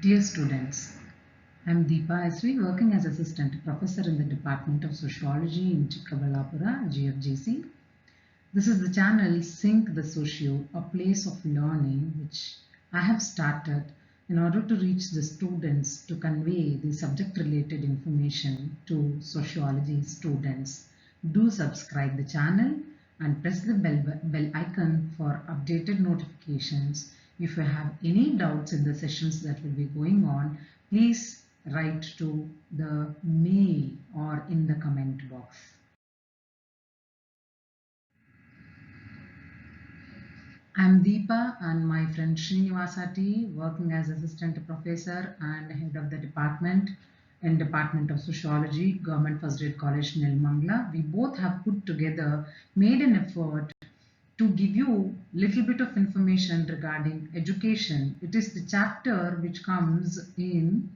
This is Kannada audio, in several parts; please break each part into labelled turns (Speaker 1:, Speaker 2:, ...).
Speaker 1: Dear students, I am Deepa Esri, working as Assistant Professor in the Department of Sociology in Chikkabalapura, GFGC. This is the channel Sync the Socio, a place of learning which I have started in order to reach the students to convey the subject related information to sociology students. Do subscribe the channel and press the bell icon for updated notifications. If you have any doubts in the sessions that will be going on, please write to the mail or in the comment box. I am Deepa and my friend Srinivasa T, working as Assistant Professor and Head of the Department in Department of Sociology, Government First Grade College, Nilmangla. We both have put together, made an effort to give you little bit of information regarding education. It is the chapter which comes in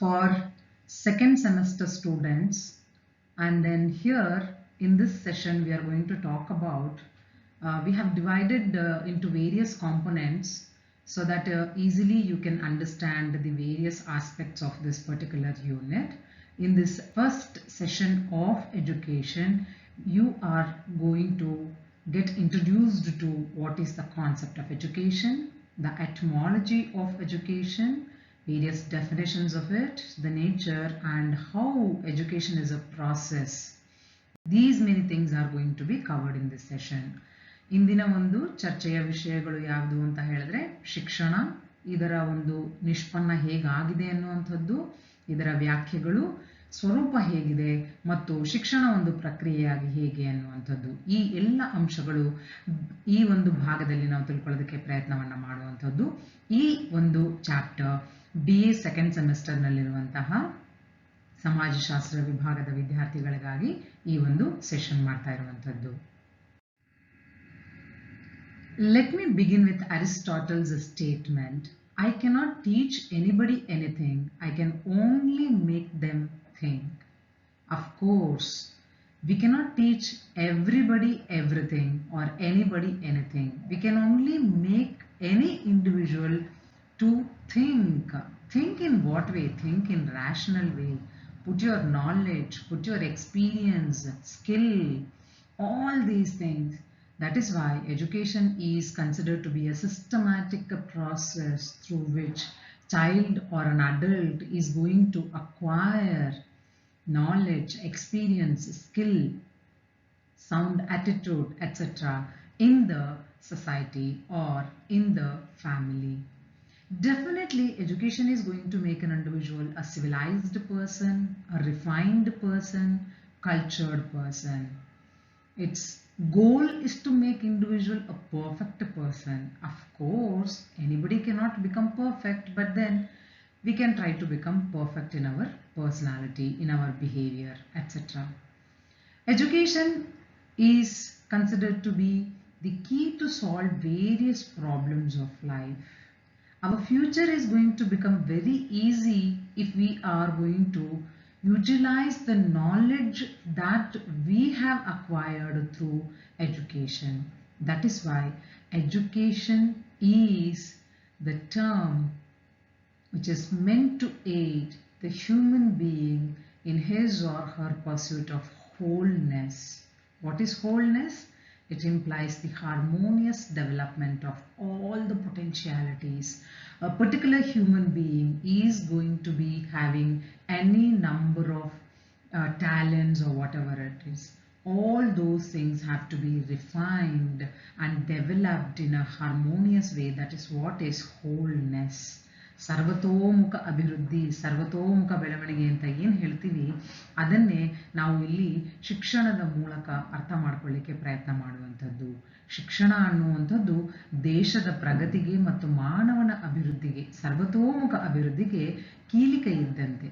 Speaker 1: for second semester students, and then here in this session we are going to talk about we have divided into various components so that easily you can understand the various aspects of this particular unit. In this first session of education, you are going to get introduced to what is the concept of education, the etymology of education, various definitions of it, the nature, and how education is a process. These many things are going to be covered in this session. ಇಂದಿನ ಒಂದು ಚರ್ಚೆಯ ವಿಷಯಗಳು ಯಾವುದು ಅಂತ ಹೇಳಿದ್ರೆ ಶಿಕ್ಷಣ, ಇದರ ಒಂದು ನಿಷ್ಪನ್ನ ಹೇಗಾಗಿದೆ ಅನ್ನುವಂಥದ್ದು, ಇದರ ವ್ಯಾಖ್ಯೆಗಳು, ಸ್ವರೂಪ ಹೇಗಿದೆ ಮತ್ತು ಶಿಕ್ಷಣ ಒಂದು ಪ್ರಕ್ರಿಯೆಯಾಗಿ ಹೇಗೆ ಅನ್ನುವಂಥದ್ದು, ಈ ಎಲ್ಲ ಅಂಶಗಳು ಈ ಒಂದು ಭಾಗದಲ್ಲಿ ನಾವು ತಿಳ್ಕೊಳ್ಳೋದಕ್ಕೆ ಪ್ರಯತ್ನವನ್ನ ಮಾಡುವಂಥದ್ದು ಈ ಒಂದು ಚಾಪ್ಟರ್ BA ಸೆಕೆಂಡ್ ಸೆಮಿಸ್ಟರ್ ನಲ್ಲಿರುವಂತಹ ಸಮಾಜಶಾಸ್ತ್ರ ವಿಭಾಗದ ವಿದ್ಯಾರ್ಥಿಗಳಿಗಾಗಿ ಈ ಒಂದು ಸೆಷನ್ ಮಾಡ್ತಾ ಇರುವಂಥದ್ದು. Let me begin with Aristotle's statement. I cannot teach anybody anything. I can only make them think. Of course, we cannot teach everybody everything or anybody anything. We can only make any individual to think. Think in what way? Think in rational way. Put your knowledge, put your experience, skill, all these things. That is why education is considered to be a systematic process through which child or an adult is going to acquire knowledge, experience, skill, sound attitude, etc. in the society or in the family. Definitely, education is going to make an individual a civilized person, a refined person, cultured person. Its goal is to make individual a perfect person. Of course, anybody cannot become perfect, but then we can try to become perfect in our personality, in our behavior, etc. Education is considered to be the key to solve various problems of life. Our future is going to become very easy if we are going to utilize the knowledge that we have acquired through education. That is why education is the term which is meant to aid the human being in his or her pursuit of wholeness. What is wholeness? It implies the harmonious development of all the potentialities. A particular human being is going to be having any number of talents or whatever it is. All those things have to be refined and developed in a harmonious way. That is what is wholeness. ಸರ್ವತೋಮುಖ ಅಭಿವೃದ್ಧಿ, ಸರ್ವತೋಮುಖ ಬೆಳವಣಿಗೆ ಅಂತ ಏನು ಹೇಳ್ತೀವಿ, ಅದನ್ನೇ ನಾವು ಇಲ್ಲಿ ಶಿಕ್ಷಣದ ಮೂಲಕ ಅರ್ಥ ಮಾಡ್ಕೊಳ್ಳಿಕ್ಕೆ ಪ್ರಯತ್ನ ಮಾಡುವಂಥದ್ದು. ಶಿಕ್ಷಣ ಅನ್ನುವಂಥದ್ದು ದೇಶದ ಪ್ರಗತಿಗೆ ಮತ್ತು ಮಾನವನ ಅಭಿವೃದ್ಧಿಗೆ, ಸರ್ವತೋಮುಖ ಅಭಿವೃದ್ಧಿಗೆ ಕೀಲಿಕೈ ಇದ್ದಂತೆ.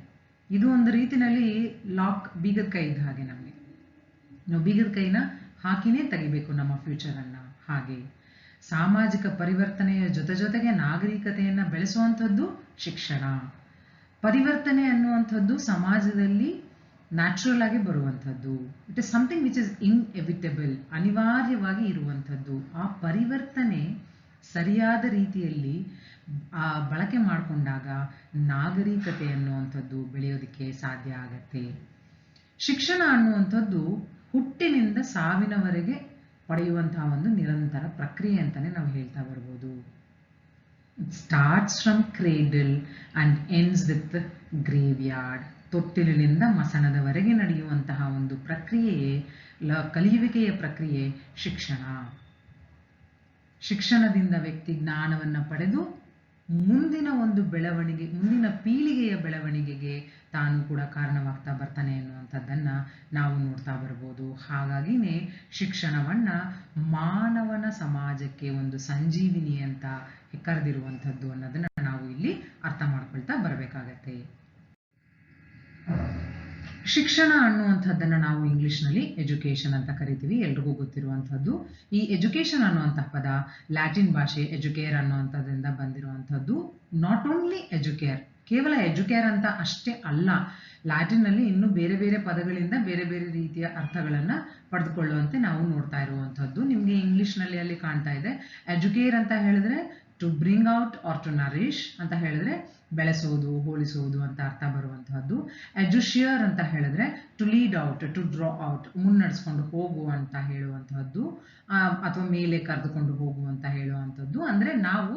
Speaker 1: ಇದು ಒಂದು ರೀತಿಯಲ್ಲಿ ಲಾಕ್, ಬೀಗದ ಕೈ ಇದ್ದ ಹಾಗೆ. ನಮಗೆ ನಾವು ಬೀಗದ ಕೈನ ಹಾಕಿನೇ ತೆಗಿಬೇಕು ನಮ್ಮ ಫ್ಯೂಚರನ್ನು. ಹಾಗೆ ಸಾಮಾಜಿಕ ಪರಿವರ್ತನೆಯ ಜೊತೆಗೆ ನಾಗರಿಕತೆಯನ್ನು ಬೆಳೆಸುವಂಥದ್ದು ಶಿಕ್ಷಣ. ಪರಿವರ್ತನೆ ಅನ್ನುವಂಥದ್ದು ಸಮಾಜದಲ್ಲಿ ನ್ಯಾಚುರಲ್ ಆಗಿ ಬರುವಂಥದ್ದು. It is something which is inevitable, ಅನಿವಾರ್ಯವಾಗಿ ಇರುವಂಥದ್ದು. ಆ ಪರಿವರ್ತನೆ ಸರಿಯಾದ ರೀತಿಯಲ್ಲಿ ಬಳಕೆ ಮಾಡಿಕೊಂಡಾಗ ನಾಗರಿಕತೆ ಅನ್ನುವಂಥದ್ದು ಬೆಳೆಯೋದಕ್ಕೆ ಸಾಧ್ಯ ಆಗತ್ತೆ. ಶಿಕ್ಷಣ ಅನ್ನುವಂಥದ್ದು ಹುಟ್ಟಿನಿಂದ ಸಾವಿನವರೆಗೆ ಪಡೆಯುವಂತಹ ಒಂದು ನಿರಂತರ ಪ್ರಕ್ರಿಯೆ ಅಂತಾನೆ ನಾವು ಹೇಳ್ತಾ ಬರ್ಬೋದು. It starts from cradle and ends with graveyard. ತೊಟ್ಟಿಲಿನಿಂದ ಮಸಣದವರೆಗೆ ನಡೆಯುವಂತಹ ಒಂದು ಪ್ರಕ್ರಿಯೆಯೇ ಕಲಿಯುವಿಕೆಯ ಪ್ರಕ್ರಿಯೆ ಶಿಕ್ಷಣ. ಶಿಕ್ಷಣದಿಂದ ವ್ಯಕ್ತಿ ಜ್ಞಾನವನ್ನು ಪಡೆದು ಮುಂದಿನ ಒಂದು ಬೆಳವಣಿಗೆ, ಮುಂದಿನ ಪೀಳಿಗೆಯ ಬೆಳವಣಿಗೆಗೆ ತಾನು ಕೂಡ ಕಾರಣವಾಗ್ತಾ ಬರ್ತಾನೆ ಅನ್ನುವಂಥದ್ದನ್ನ ನಾವು ನೋಡ್ತಾ ಬರ್ಬೋದು. ಹಾಗಾಗಿನೇ ಶಿಕ್ಷಣವನ್ನ ಮಾನವನ ಸಮಾಜಕ್ಕೆ ಒಂದು ಸಂಜೀವಿನಿ ಅಂತ ಕರೆದಿರುವಂಥದ್ದು ಅನ್ನೋದನ್ನ ನಾವು ಇಲ್ಲಿ ಅರ್ಥ ಮಾಡ್ಕೊಳ್ತಾ ಬರಬೇಕಾಗತ್ತೆ. ಶಿಕ್ಷಣ ಅನ್ನುವಂಥದ್ದನ್ನು ನಾವು ಇಂಗ್ಲಿಷ್ನಲ್ಲಿ ಎಜುಕೇಶನ್ ಅಂತ ಕರಿತೀವಿ, ಎಲ್ರಿಗೂ ಗೊತ್ತಿರುವಂಥದ್ದು. ಈ ಎಜುಕೇಶನ್ ಅನ್ನುವಂತಹ ಪದ ಲ್ಯಾಟಿನ್ ಭಾಷೆ ಎಜುಕೇರ್ ಅನ್ನುವಂಥದ್ರಿಂದ ಬಂದಿರುವಂಥದ್ದು. ನಾಟ್ ಓನ್ಲಿ ಎಜುಕೇರ್, ಕೇವಲ ಎಜುಕೇರ್ ಅಂತ ಅಷ್ಟೇ ಅಲ್ಲ, ಲ್ಯಾಟಿನ್ನಲ್ಲಿ ಇನ್ನೂ ಬೇರೆ ಬೇರೆ ಪದಗಳಿಂದ ಬೇರೆ ಬೇರೆ ರೀತಿಯ ಅರ್ಥಗಳನ್ನು ಪಡೆದುಕೊಳ್ಳುವಂತೆ ನಾವು ನೋಡ್ತಾ ಇರುವಂಥದ್ದು. ನಿಮಗೆ ಇಂಗ್ಲಿಷ್ನಲ್ಲಿ ಅಲ್ಲಿ ಕಾಣ್ತಾ ಇದೆ. ಎಜುಕೇರ್ ಅಂತ ಹೇಳಿದ್ರೆ to bring out or to nourish ಅಂತ ಹೇಳಿದ್ರೆ ಬೆಳೆಸೋದು, ಹೋಲಿಸೋದು ಅಂತ ಅರ್ಥ ಬರುವಂತಹದ್ದು. ಎಜುಷಿಯರ್ ಅಂತ ಹೇಳಿದ್ರೆ to lead out, to draw out, ಮುನ್ನಡೆಸ್ಕೊಂಡು ಹೋಗು ಅಂತ ಹೇಳುವಂತಹದ್ದು, ಅಥವಾ ಮೇಲೆ ಕರೆದುಕೊಂಡು ಹೋಗುವಂತ ಹೇಳುವಂಥದ್ದು. ಅಂದ್ರೆ ನಾವು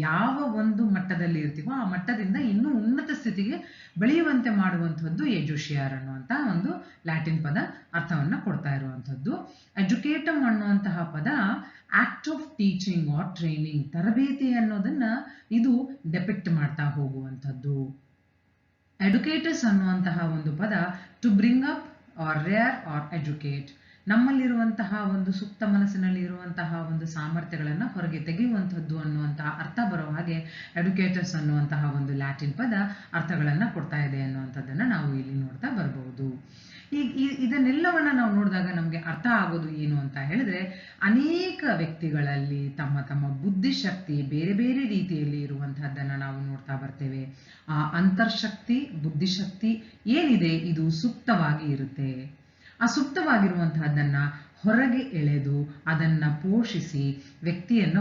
Speaker 1: ಯಾವ ಒಂದು ಮಟ್ಟದಲ್ಲಿ ಇರ್ತೀವೋ ಆ ಮಟ್ಟದಿಂದ ಇನ್ನೂ ಉನ್ನತ ಸ್ಥಿತಿಗೆ ಬೆಳೆಯುವಂತೆ ಮಾಡುವಂಥದ್ದು ಎಜುಷಿಯರ್ ಅನ್ನುವಂತಹ ಒಂದು ಲ್ಯಾಟಿನ್ ಪದ ಅರ್ಥವನ್ನ ಕೊಡ್ತಾ ಇರುವಂಥದ್ದು. ಎಜುಕೇಟಮ್ ಅನ್ನುವಂತಹ ಪದ act of teaching R training, ತರಬೇತಿ ಅನ್ನೋದನ್ನ ಇದು ಡೆಪಿಕ್ಟ್ ಮಾಡ್ತಾ ಹೋಗುವಂಥದ್ದು. ಎಡುಕೇಟರ್ಸ್ ಅನ್ನುವಂತಹ ಒಂದು ಪದ to bring up or rear or educate, ನಮ್ಮಲ್ಲಿರುವಂತಹ ಒಂದು ಸುಪ್ತ ಮನಸ್ಸಿನಲ್ಲಿ ಇರುವಂತಹ ಒಂದು ಸಾಮರ್ಥ್ಯಗಳನ್ನು ಹೊರಗೆ ತೆಗೆಯುವಂಥದ್ದು ಅನ್ನುವಂತಹ ಅರ್ಥ ಬರೋ ಹಾಗೆ ಎಡುಕೇಟರ್ಸ್ ಅನ್ನುವಂತಹ ಒಂದು ಲ್ಯಾಟಿನ್ ಪದ ಅರ್ಥಗಳನ್ನು ಕೊಡ್ತಾ ಇದೆ ಅನ್ನುವಂಥದ್ದನ್ನು ನಾವು ಇಲ್ಲಿ ನೋಡ್ತಾ ಬರಬಹುದು. ಇದನ್ನೆಲ್ಲವನ್ನ ನಾವು ನೋಡಿದಾಗ ನಮಗೆ ಅರ್ಥ ಆಗೋದು ಏನು ಅಂತ ಹೇಳಿದ್ರೆ, ಅನೇಕ ವ್ಯಕ್ತಿಗಳಲ್ಲಿ ತಮ್ಮ ತಮ್ಮ ಬುದ್ಧಿಶಕ್ತಿ ಬೇರೆ ಬೇರೆ ರೀತಿಯಲ್ಲಿ ಇರುವಂತಹದ್ದನ್ನು ನಾವು ನೋಡ್ತಾ ಬರ್ತೇವೆ. ಆ ಅಂತರ್ಶಕ್ತಿ, ಬುದ್ಧಿಶಕ್ತಿ ಏನಿದೆ ಇದು ಸುಪ್ತವಾಗಿ ಇರುತ್ತೆ. ಆ ಸುಪ್ತವಾಗಿರುವಂತಹದ್ದನ್ನ ಹೊರಗೆ ಎಳೆದು ಅದನ್ನ ಪೋಷಿಸಿ ವ್ಯಕ್ತಿಯನ್ನ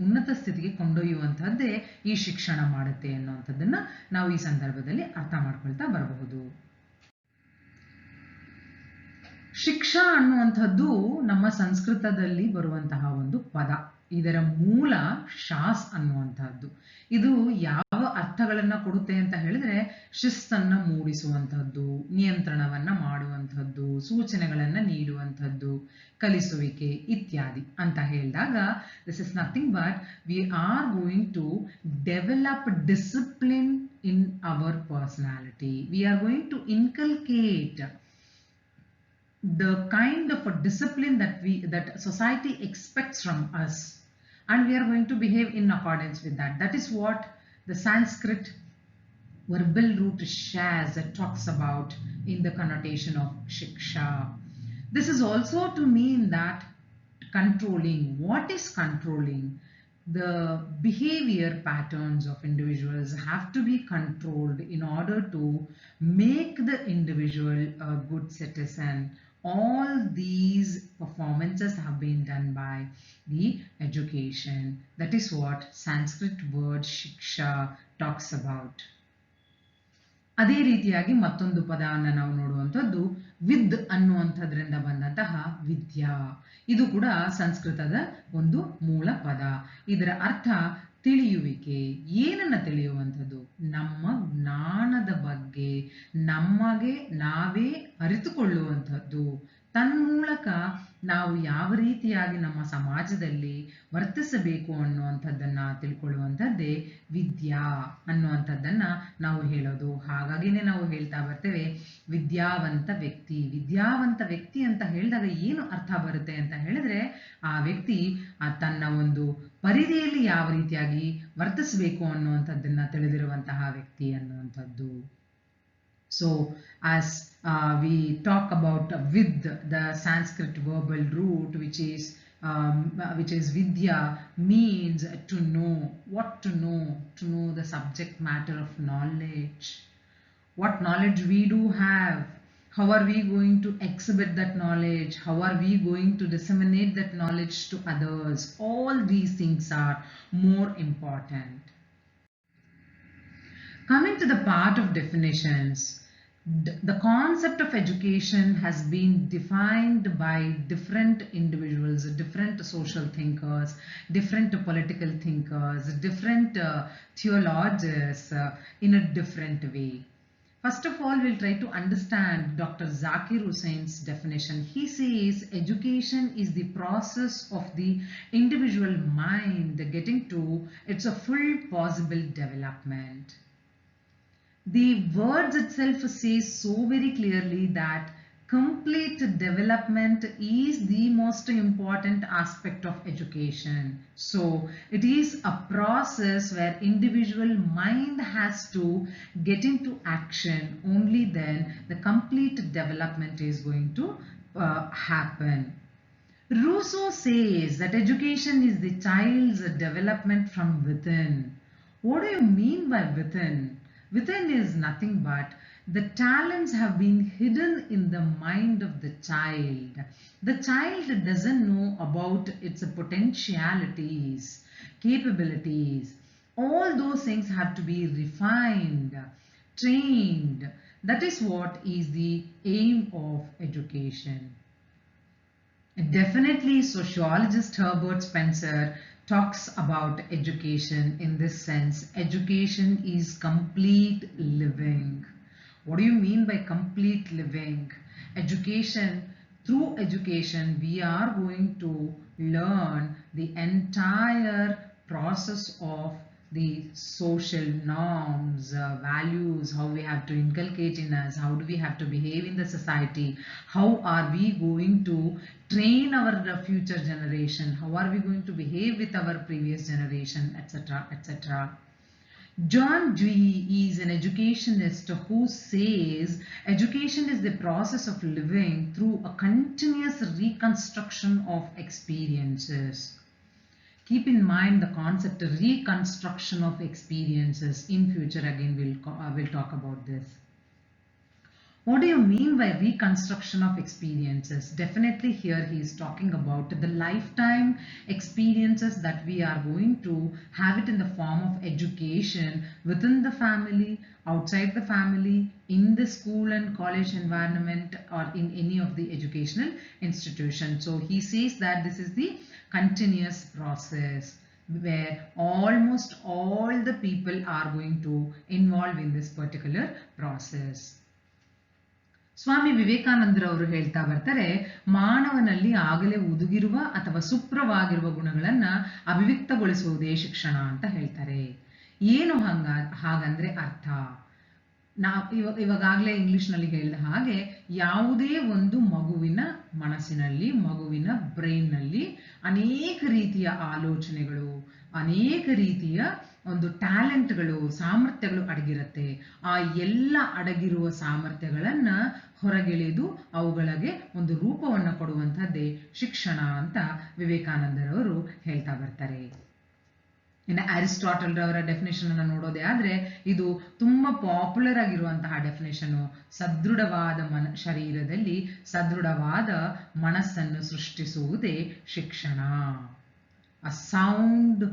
Speaker 1: ಉನ್ನತ ಸ್ಥಿತಿಗೆ ಕೊಂಡೊಯ್ಯುವಂತಹದ್ದೇ ಈ ಶಿಕ್ಷಣ ಮಾಡುತ್ತೆ ಅನ್ನುವಂಥದ್ದನ್ನ ನಾವು ಈ ಸಂದರ್ಭದಲ್ಲಿ ಅರ್ಥ ಮಾಡ್ಕೊಳ್ತಾ ಬರಬಹುದು. ಶಿಕ್ಷಾ ಅನ್ನುವಂಥದ್ದು ನಮ್ಮ ಸಂಸ್ಕೃತದಲ್ಲಿ ಬರುವಂತಹ ಒಂದು ಪದ. ಇದರ ಮೂಲ ಶಾಸ್ ಅನ್ನುವಂತಹದ್ದು. ಇದು ಯಾವ ಅರ್ಥಗಳನ್ನ ಕೊಡುತ್ತೆ ಅಂತ ಹೇಳಿದ್ರೆ, ಶಿಸ್ತನ್ನ ಮೂಡಿಸುವಂಥದ್ದು, ನಿಯಂತ್ರಣವನ್ನ ಮಾಡುವಂಥದ್ದು, ಸೂಚನೆಗಳನ್ನ ನೀಡುವಂಥದ್ದು, ಕಲಿಸುವಿಕೆ ಇತ್ಯಾದಿ ಅಂತ ಹೇಳಿದಾಗ, this is nothing but we are going to develop discipline in our personality. We are going to inculcate the kind of a discipline that society expects from us, and we are going to behave in accordance with that. That is what the Sanskrit verbal root shaz talks about in the connotation of shiksha. This is also to mean that controlling. What is controlling? The behavior patterns of individuals have to be controlled in order to make the individual a good citizen. All these performances have been done by the education. That is what Sanskrit word shiksha talks about. ಅದೇ ರೀತಿಯಾಗಿ ಮತ್ತೊಂದು ಪದವನ್ನು ನಾವು ನೋಡುವಂಥದ್ದು ವಿದ್ ಅನ್ನುವಂಥದ್ರಿಂದ ಬಂದಂತಹ ವಿದ್ಯಾ. ಇದು ಕೂಡ ಸಂಸ್ಕೃತದ ಒಂದು ಮೂಲ ಪದ. ಇದರ ಅರ್ಥ ತಿಳಿಯುವಿಕೆ. ಏನನ್ನ ತಿಳಿಯುವಂಥದ್ದು? ನಮ್ಮ ಜ್ಞಾನದ ಬಗ್ಗೆ ನಮಗೆ ನಾವೇ ಅರಿತುಕೊಳ್ಳುವಂಥದ್ದು. ತನ್ಮೂಲಕ ನಾವು ಯಾವ ರೀತಿಯಾಗಿ ನಮ್ಮ ಸಮಾಜದಲ್ಲಿ ವರ್ತಿಸಬೇಕು ಅನ್ನುವಂಥದ್ದನ್ನ ತಿಳ್ಕೊಳ್ಳುವಂಥದ್ದೇ ವಿದ್ಯಾ ಅನ್ನುವಂಥದ್ದನ್ನ ನಾವು ಹೇಳೋದು. ಹಾಗಾಗಿನೇ ನಾವು ಹೇಳ್ತಾ ಬರ್ತೇವೆ ವಿದ್ಯಾವಂತ ವ್ಯಕ್ತಿ. ವಿದ್ಯಾವಂತ ವ್ಯಕ್ತಿ ಅಂತ ಹೇಳಿದಾಗ ಏನು ಅರ್ಥ ಬರುತ್ತೆ ಅಂತ ಹೇಳಿದ್ರೆ, ಆ ವ್ಯಕ್ತಿ ತನ್ನ ಒಂದು ಪರಿಧಿಯಲ್ಲಿ ಯಾವ ರೀತಿಯಾಗಿ ವರ್ತಿಸಬೇಕು ಅನ್ನುವಂಥದ್ದನ್ನ ತಿಳಿದಿರುವಂತಹ ವ್ಯಕ್ತಿ ಅನ್ನುವಂಥದ್ದು. So as we talk about with, the Sanskrit verbal root which is vidya, means to know. What to know? To know the subject matter of knowledge. What knowledge we do have, How are we going to exhibit that knowledge? How are we going to disseminate that knowledge to others? All these things are more important. Coming to the part of definitions, the concept of education has been defined by different individuals, different social thinkers, different political thinkers, different theologians in a different way. First of all, we'll try to understand Dr. Zakir Husain's definition. He says education is the process of the individual mind getting to its a full possible development. The words itself says so very clearly that complete development is the most important aspect of education. So it is a process where individual mind has to get into action. Only then the complete development is going to happen. Rousseau says that education is the child's development from within. What do you mean by within? Within is nothing but the talents have been hidden in the mind of the child. The child doesn't know about its potentialities, capabilities. All those things have to be refined, trained. That is what is the aim of education. Definitely, sociologist Herbert Spencer talks about education in this sense. Education is complete living. What do you mean by complete living? Education, through education, we are going to learn the entire process of the social norms, values, how we have to inculcate in us, how do we have to behave in the society, how are we going to train our future generation, how are we going to behave with our previous generation, etc., etc. John Dewey is an educationist who says education is the process of living through a continuous reconstruction of experiences. Keep in mind the concept of reconstruction of experiences. In future again we'll talk about this. What do you mean by reconstruction of experiences? Definitely here he is talking about the lifetime experiences that we are going to have it in the form of education within the family, outside the family, in the school and college environment, or in any of the educational institutions. So he says that this is the continuous process where almost all the people are going to involve in this particular process. ಸ್ವಾಮಿ ವಿವೇಕಾನಂದರವರು ಹೇಳ್ತಾ ಬರ್ತಾರೆ, ಮಾನವನಲ್ಲಿ ಆಗಲೇ ಉದುಗಿರುವ ಅಥವಾ ಸುಪ್ರವಾಗಿರುವ ಗುಣಗಳನ್ನ ಅಭಿವ್ಯಕ್ತಗೊಳಿಸುವುದೇ ಶಿಕ್ಷಣ ಅಂತ ಹೇಳ್ತಾರೆ. ಏನು ಹಾಗಂದ್ರೆ ಅರ್ಥ, ಇವಾಗಲೇ ಇಂಗ್ಲಿಷ್ನಲ್ಲಿ ಹೇಳಿದ ಹಾಗೆ ಯಾವುದೇ ಒಂದು ಮಗುವಿನ ಮನಸ್ಸಿನಲ್ಲಿ, ಮಗುವಿನ ಬ್ರೈನ್ನಲ್ಲಿ ಅನೇಕ ರೀತಿಯ ಆಲೋಚನೆಗಳು, ಅನೇಕ ರೀತಿಯ ಒಂದು ಟ್ಯಾಲೆಂಟ್ಗಳು, ಸಾಮರ್ಥ್ಯಗಳು ಅಡಗಿರುತ್ತೆ. ಆ ಎಲ್ಲ ಅಡಗಿರುವ ಸಾಮರ್ಥ್ಯಗಳನ್ನ ಹೊರಗೆಳೆದು ಅವುಗಳಿಗೆ ಒಂದು ರೂಪವನ್ನು ಕೊಡುವಂಥದ್ದೇ ಶಿಕ್ಷಣ ಅಂತ ವಿವೇಕಾನಂದರವರು ಹೇಳ್ತಾ ಬರ್ತಾರೆ. ಇನ್ನು ಅರಿಸ್ಟಾಟಲ್ ರವರ ಡೆಫಿನೇಷನ್ ಅನ್ನು ನೋಡೋದೇ ಆದ್ರೆ ಇದು ತುಂಬಾ ಪಾಪ್ಯುಲರ್ ಆಗಿರುವಂತಹ ಡೆಫಿನೇಷನ್. ಸದೃಢವಾದ ಶರೀರದಲ್ಲಿ ಸದೃಢವಾದ ಮನಸ್ಸನ್ನು ಸೃಷ್ಟಿಸುವುದೇ ಶಿಕ್ಷಣ. ಅ sound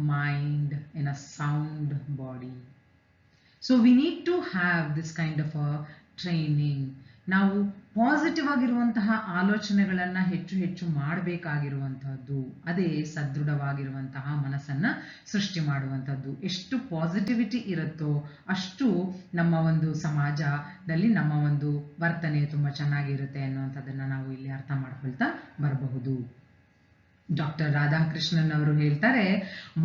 Speaker 1: mind in a sound body. So we need to have this kind of a training. ನಾವು ಪಾಸಿಟಿವ್ ಆಗಿರುವಂತಹ ಆಲೋಚನೆಗಳನ್ನ ಹೆಚ್ಚು ಹೆಚ್ಚು ಮಾಡಬೇಕಾಗಿರುವಂತಹದ್ದು, ಅದೇ ಸದೃಢವಾಗಿರುವಂತಹ ಮನಸ್ಸನ್ನ ಸೃಷ್ಟಿ ಮಾಡುವಂಥದ್ದು. ಎಷ್ಟು ಪಾಸಿಟಿವಿಟಿ ಇರುತ್ತೋ ಅಷ್ಟು ನಮ್ಮ ಒಂದು ಸಮಾಜದಲ್ಲಿ ನಮ್ಮ ಒಂದು ವರ್ತನೆ ತುಂಬಾ ಚೆನ್ನಾಗಿರುತ್ತೆ ಅನ್ನುವಂಥದ್ದನ್ನ ನಾವು ಇಲ್ಲಿ ಅರ್ಥ ಮಾಡ್ಕೊಳ್ತಾ ಬರಬಹುದು. ಡಾಕ್ಟರ್ ರಾಧಾಕೃಷ್ಣನ್ ಅವರು ಹೇಳ್ತಾರೆ,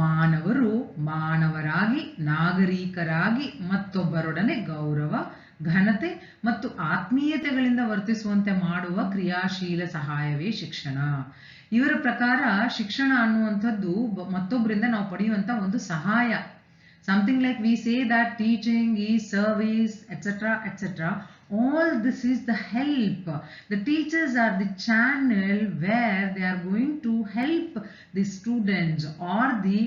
Speaker 1: ಮಾನವರು ಮಾನವರಾಗಿ ನಾಗರಿಕರಾಗಿ ಮತ್ತೊಬ್ಬರೊಡನೆ ಗೌರವ, ಘನತೆ ಮತ್ತು ಆತ್ಮೀಯತೆಗಳಿಂದ ವರ್ತಿಸುವಂತೆ ಮಾಡುವ ಕ್ರಿಯಾಶೀಲ ಸಹಾಯವೇ ಶಿಕ್ಷಣ. ಇವರ ಪ್ರಕಾರ ಶಿಕ್ಷಣ ಅನ್ನುವಂಥದ್ದು ಮತ್ತೊಬ್ಬರಿಂದ ನಾವು ಪಡೆಯುವಂತ ಒಂದು ಸಹಾಯ. Something like we say that teaching is service, etc., etc. All this is the help. The teachers are the channel where they are going to help the students or the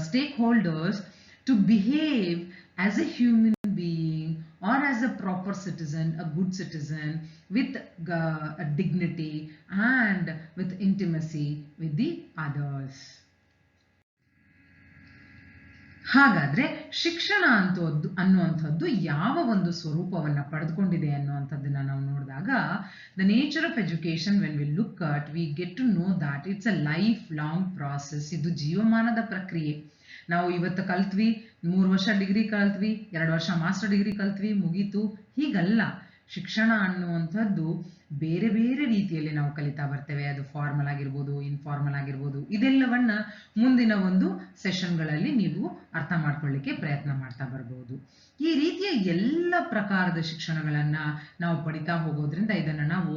Speaker 1: stakeholders to behave as a human being or as a proper citizen, a good citizen with a dignity and with intimacy with the others. ಹಾಗಾದ್ರೆ ಶಿಕ್ಷಣ ಅನ್ನುವಂಥದ್ದು ಯಾವ ಒಂದು ಸ್ವರೂಪವನ್ನ ಪಡೆದುಕೊಂಡಿದೆ ಅನ್ನುವಂಥದ್ದನ್ನ ನಾವು ನೋಡಿದಾಗ, the nature of education when we look at we get to know that it's a life long process. ಇದು ಜೀವಮಾನದ ಪ್ರಕ್ರಿಯೆ. ನಾವು ಇವತ್ತು ಕಲ್ತ್ವಿ, 3 ವರ್ಷ ಡಿಗ್ರಿ ಕಲ್ತ್ವಿ, 2 ವರ್ಷ ಮಾಸ್ಟರ್ ಡಿಗ್ರಿ ಕಲ್ತ್ವಿ, ಮುಗೀತು, ಹೀಗಲ್ಲ. ಶಿಕ್ಷಣ ಅನ್ನುವಂಥದ್ದು ಬೇರೆ ಬೇರೆ ರೀತಿಯಲ್ಲಿ ನಾವು ಕಲಿತಾ ಬರ್ತೇವೆ. ಅದು ಫಾರ್ಮಲ್ ಆಗಿರ್ಬೋದು, ಇನ್ಫಾರ್ಮಲ್ ಆಗಿರ್ಬೋದು. ಇದೆಲ್ಲವನ್ನ ಮುಂದಿನ ಒಂದು ಸೆಷನ್ಗಳಲ್ಲಿ ನೀವು ಅರ್ಥ ಮಾಡ್ಕೊಳ್ಳಿಕ್ಕೆ ಪ್ರಯತ್ನ ಮಾಡ್ತಾ ಬರ್ಬೋದು. ಈ ರೀತಿಯ ಎಲ್ಲ ಪ್ರಕಾರದ ಶಿಕ್ಷಣಗಳನ್ನ ನಾವು ಪಡಿತಾ ಹೋಗೋದ್ರಿಂದ ಇದನ್ನ ನಾವು